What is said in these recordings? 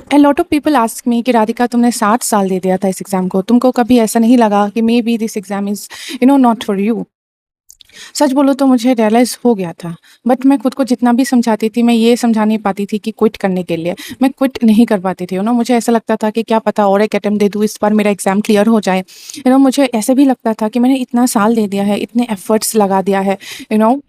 A lot of people ask me कि राधिका तुमने 7 साल दे दिया था इस एग्ज़ाम को, तुमको कभी ऐसा नहीं लगा कि maybe this exam is not for you? सच बोलूँ तो मुझे रियलाइज़ हो गया था, बट मैं खुद को जितना भी समझाती थी, मैं ये समझा नहीं पाती थी कि क्विट करने के लिए। मैं क्विट नहीं कर पाती थी, मुझे ऐसा लगता था कि क्या पता और एक अटेम्प्ट दे दूँ, इस बार मेरा एग्ज़ाम क्लियर हो जाए। मुझे ऐसे भी लगता था कि मैंने इतना साल दे दिया है, इतने एफ़र्ट्स लगा दिया है, यू नो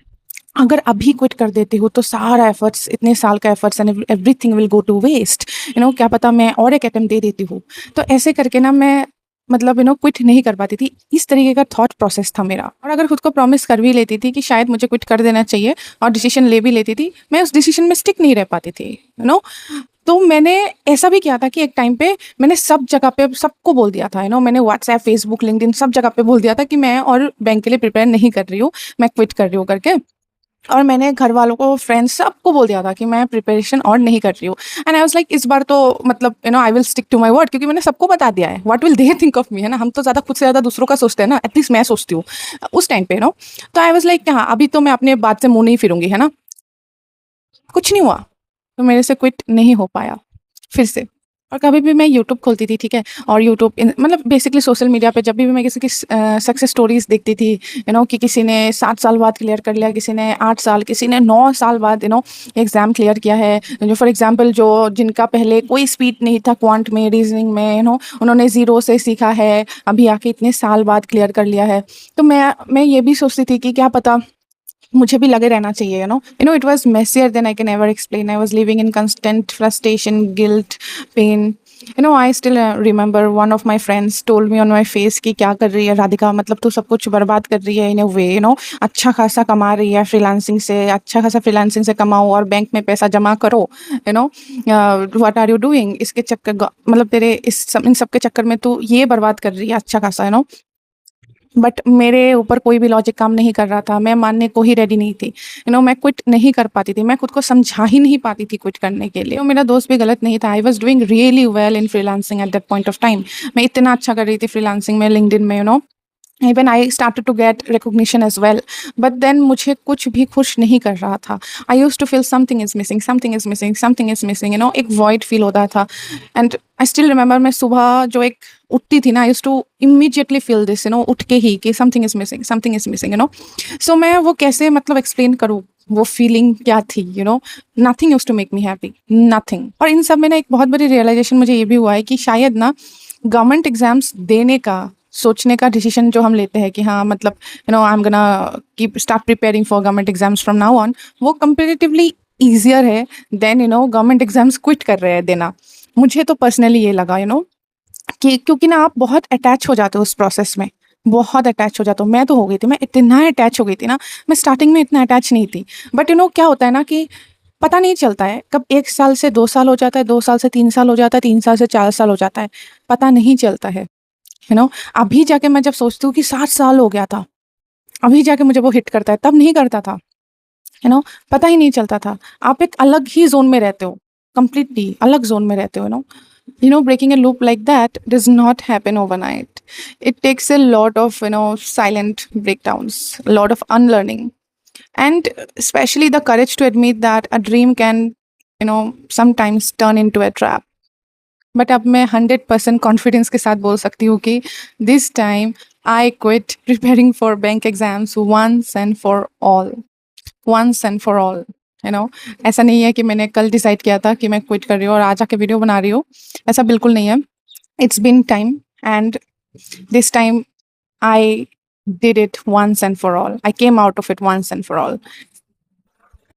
अगर अभी क्विट कर देती हूँ तो सारा एफ़र्ट्स, इतने साल का efforts and everything will go to waste. क्या पता मैं और एक अटेम्प्ट दे देती हूँ। तो ऐसे करके ना मैं मतलब क्विट नहीं कर पाती थी। इस तरीके का थॉट प्रोसेस था मेरा। और अगर खुद को प्रॉमिस कर भी लेती थी कि शायद मुझे क्विट कर देना चाहिए और डिसीज़न ले भी लेती थी, मैं उस डिसीज़न में स्टिक नहीं रह पाती थी, तो मैंने ऐसा भी किया था कि एक टाइम पे मैंने सब जगह पे सबको बोल दिया था, मैंने व्हाट्सएप, फेसबुक, लिंक्डइन सब जगह पे बोल दिया था कि मैं और बैंक के लिए प्रिपेयर नहीं कर रही हूँ, मैं क्विट कर रही हूँ करके। और मैंने घर वालों को, फ्रेंड्स सबको बोल दिया था कि मैं प्रिपरेशन और नहीं कर रही हूँ। एंड आई वाज़ लाइक इस बार तो मतलब I will stick to my word, क्योंकि मैंने सबको बता दिया है। What will they think of me, है ना? हम तो ज़्यादा खुद से ज़्यादा दूसरों का सोचते हैं ना, एटलीस्ट मैं सोचती हूँ उस टाइम पे, तो आई वाज़ लाइक हाँ, अभी तो मैं अपने बात से मुँह नहीं फिरूँगी, है ना? कुछ नहीं हुआ, तो मेरे से क्विट नहीं हो पाया फिर से। और कभी भी मैं यूट्यूब खोलती थी, ठीक है? और यूट्यूब मतलब बेसिकली सोशल मीडिया पे जब भी मैं किसी की सक्सेस स्टोरीज़ देखती थी, कि किसी ने 7 साल बाद क्लियर कर लिया, किसी ने 8 साल, किसी ने 9 साल बाद एग्ज़ाम क्लियर किया है। जो फॉर एग्ज़ाम्पल जो जिनका पहले कोई स्पीड नहीं था क्वांट में, रीज़निंग में, उन्होंने ज़ीरो से सीखा है, अभी आके इतने साल बाद क्लियर कर लिया है। तो मैं ये भी सोचती थी कि क्या पता मुझे भी लगे रहना चाहिए, it was messier than I can ever explain. I was living in constant frustration, guilt, pain. I still remember one of my friends told me on my face कि क्या कर रही है राधिका, मतलब तू सब कुछ बर्बाद कर रही है इन अ वे, अच्छा खासा कमा रही है फ्रीलांसिंग से, अच्छा खासा फ्रीलांसिंग से कमाओ और बैंक में पैसा जमा करो, व्हाट आर यू डूइंग, इसके चक्कर मतलब तेरे इन सब के चक्कर में तू ये बर्बाद कर रही है अच्छा खासा, बट मेरे ऊपर कोई भी लॉजिक काम नहीं कर रहा था, मैं मानने को ही रेडी नहीं थी। मैं क्विट नहीं कर पाती थी, मैं खुद को समझा ही नहीं पाती थी क्विट करने के लिए। और मेरा दोस्त भी गलत नहीं था, I was doing really well in freelancing at that point of time. मैं इतना अच्छा कर रही थी फ्रीलांसिंग में, लिंक्डइन में, even I started to get recognition as well, but then मुझे कुछ भी खुश नहीं कर रहा था। I used to feel something is missing, something is missing, something is missing, एक वॉइड फील होता था। एंड आई स्टिल रिमेंबर, मैं सुबह जो एक उठती थी ना, I used to immediately feel this, उठ के ही कि something is missing, something is missing, so मैं वो कैसे मतलब एक्सप्लेन करूँ, वो फीलिंग क्या थी, nothing used to make me happy, nothing. और इन सब में ना एक बहुत बड़ी रियलाइजेशन मुझे ये भी हुआ है कि शायद ना गवर्नमेंट एग्जाम्स देने का, सोचने का डिसीजन जो हम लेते हैं कि हाँ मतलब I am gonna keep start preparing for government exams from now on, वो कंपेरेटिवली ईजियर है देन गवर्नमेंट एग्जाम्स क्विट कर रहे हैं देना। मुझे तो पर्सनली ये लगा, कि क्योंकि ना आप बहुत अटैच हो जाते हो उस प्रोसेस में, बहुत अटैच हो जाते हो। मैं तो हो गई थी, मैं इतना अटैच हो गई थी ना। मैं स्टार्टिंग में इतना अटैच नहीं थी, बट क्या होता है ना कि पता नहीं चलता है कब 1 साल से 2 साल हो जाता है, 2 साल से 3 साल हो जाता है, 3 साल से 4 साल हो जाता है, पता नहीं चलता है। अभी जाके मैं जब सोचती हूँ कि 7 साल हो गया था, अभी जाके मुझे वो हिट करता है, तब नहीं करता था, पता ही नहीं चलता था। आप एक अलग ही ज़ोन में रहते हो, कंप्लीटली अलग ज़ोन में रहते हो, breaking a loop like that does not happen overnight. It takes a lot of, silent breakdowns, a lot of unlearning, and especially the courage to admit that a dream can, sometimes turn into a trap. But अब मैं 100% confidence के साथ बोल सकती हूँ कि this time I quit preparing for bank exams once and for all, once and for all. ऐसा नहीं है कि मैंने कल डिसाइड किया था कि मैं क्विट कर रही हूँ और आज आके वीडियो बना रही हूँ, ऐसा बिल्कुल नहीं है। It's been time, and this time I did it once and for all. I came out of it once and for all.